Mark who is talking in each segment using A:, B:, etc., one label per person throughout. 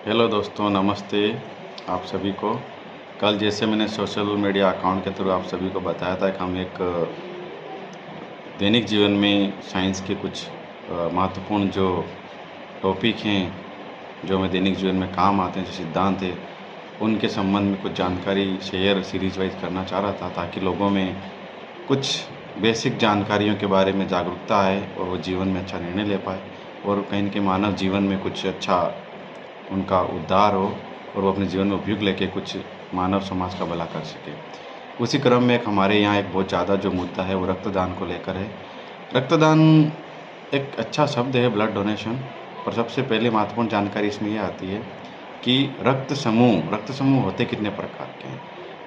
A: Hello दोस्तों, नमस्ते आप सभी को। कल जैसे मैंने सोशल मीडिया अकाउंट के थ्रू आप सभी को बताया था कि हम एक दैनिक जीवन में साइंस के कुछ महत्वपूर्ण जो टॉपिक हैं, जो हमें दैनिक जीवन में काम आते हैं, जो सिद्धांत हैं, उनके संबंध में कुछ जानकारी शेयर सीरीज वाइज करना चाह रहा था, ताकि लोगों में कुछ बेसिक जानकारियों के बारे में जागरूकता आए और वो जीवन में अच्छा निर्णय ले पाए और कहीं न कहीं मानव जीवन में कुछ अच्छा उनका उद्धार हो और वो अपने जीवन में उपयोग लेके कुछ मानव समाज का भला कर सके। उसी क्रम में एक हमारे यहाँ एक बहुत ज़्यादा जो मुद्दा है वो रक्तदान को लेकर है। रक्तदान एक अच्छा शब्द है, ब्लड डोनेशन, और सबसे पहले महत्वपूर्ण जानकारी इसमें ये आती है कि रक्त समूह होते कितने प्रकार के हैं।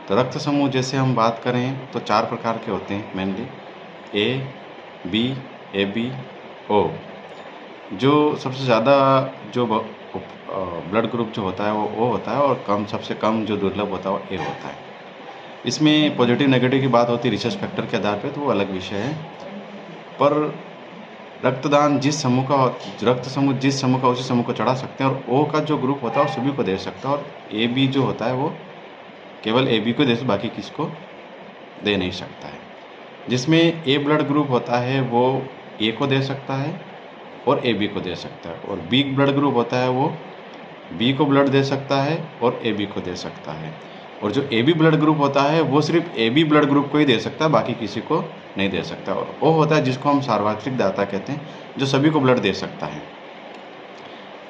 A: तो रक्त समूह जैसे हम बात करें तो 4 प्रकार के होते हैं मेनली, ए, बी, AB, O। जो सबसे ज़्यादा जो ब्लड ग्रुप जो होता है वो O होता है, और सबसे कम जो दुर्लभ होता है वो A होता है। इसमें पॉजिटिव नेगेटिव की बात होती है रिसर्च फैक्टर के आधार पे, तो वो अलग विषय है। पर रक्तदान रक्त समूह जिस समूह का उसी समूह को चढ़ा सकते हैं, और O का जो ग्रुप होता है वो सभी को दे सकता है, और AB जो होता है वो केवल AB को दे सकता, बाकी किसी को दे नहीं सकता है। जिसमें A ब्लड ग्रुप होता है वो A को दे सकता है और AB को दे सकता है, और B ब्लड ग्रुप होता है वो B को ब्लड दे सकता है और AB को दे सकता है, और जो AB ब्लड ग्रुप होता है वो सिर्फ AB ब्लड ग्रुप को ही दे सकता है, बाकी किसी को नहीं दे सकता। और O होता है जिसको हम सार्वत्रिक दाता कहते हैं, जो सभी को ब्लड दे सकता है।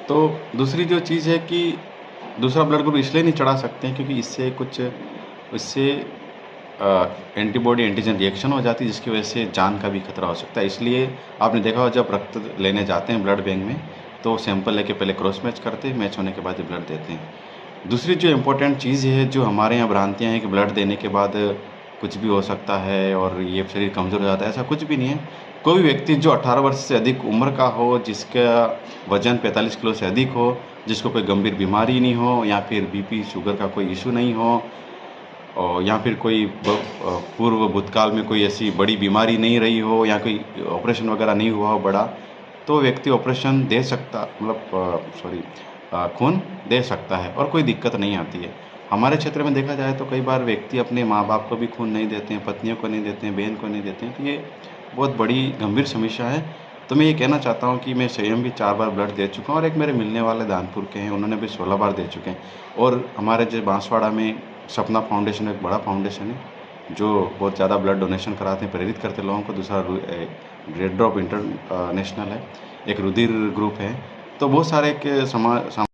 A: तो दूसरी जो चीज़ है कि दूसरा ब्लड ग्रुप इसलिए नहीं चढ़ा सकते हैं क्योंकि इससे एंटीबॉडी एंटीजन रिएक्शन हो जाती है, जिसकी वजह से जान का भी खतरा हो सकता है। इसलिए आपने देखा होगा जब रक्त लेने जाते हैं ब्लड बैंक में, तो सैंपल लेके पहले क्रॉस मैच करते हैं, मैच होने के बाद ही ब्लड देते हैं। दूसरी जो इम्पोर्टेंट चीज़ है, जो हमारे यहाँ भ्रांतियाँ हैं कि ब्लड देने के बाद कुछ भी हो सकता है और ये शरीर कमज़ोर हो जाता है, ऐसा कुछ भी नहीं है। कोई भी व्यक्ति जो 18 वर्ष से अधिक उम्र का हो, जिसका वज़न 45 किलो से अधिक हो, जिसको कोई गंभीर बीमारी नहीं हो, या फिर BP शुगर का कोई इशू नहीं हो, और या फिर कोई पूर्व भूतकाल में कोई ऐसी बड़ी बीमारी नहीं रही हो, या कोई ऑपरेशन वगैरह नहीं हुआ हो बड़ा, तो व्यक्ति ऑपरेशन दे सकता, खून दे सकता है और कोई दिक्कत नहीं आती है। हमारे क्षेत्र में देखा जाए तो कई बार व्यक्ति अपने माँ बाप को भी खून नहीं देते हैं, पत्नियों को नहीं देते हैं, बहन को नहीं देते हैं, तो ये बहुत बड़ी गंभीर समस्या है। तो मैं ये कहना चाहता हूँ कि मैं स्वयं भी 4 बार ब्लड दे चुका हूँ, और एक मेरे मिलने वाले दानपुर के हैं, उन्होंने भी 16 बार दे चुके हैं। और हमारे जो बांसवाड़ा में सपना फाउंडेशन एक बड़ा फाउंडेशन है, जो बहुत ज़्यादा ब्लड डोनेशन कराते हैं, प्रेरित करते हैं लोगों को। दूसरा रेड ड्रॉप इंटरनेशनल है, एक रुधिर ग्रुप है। तो बहुत सारे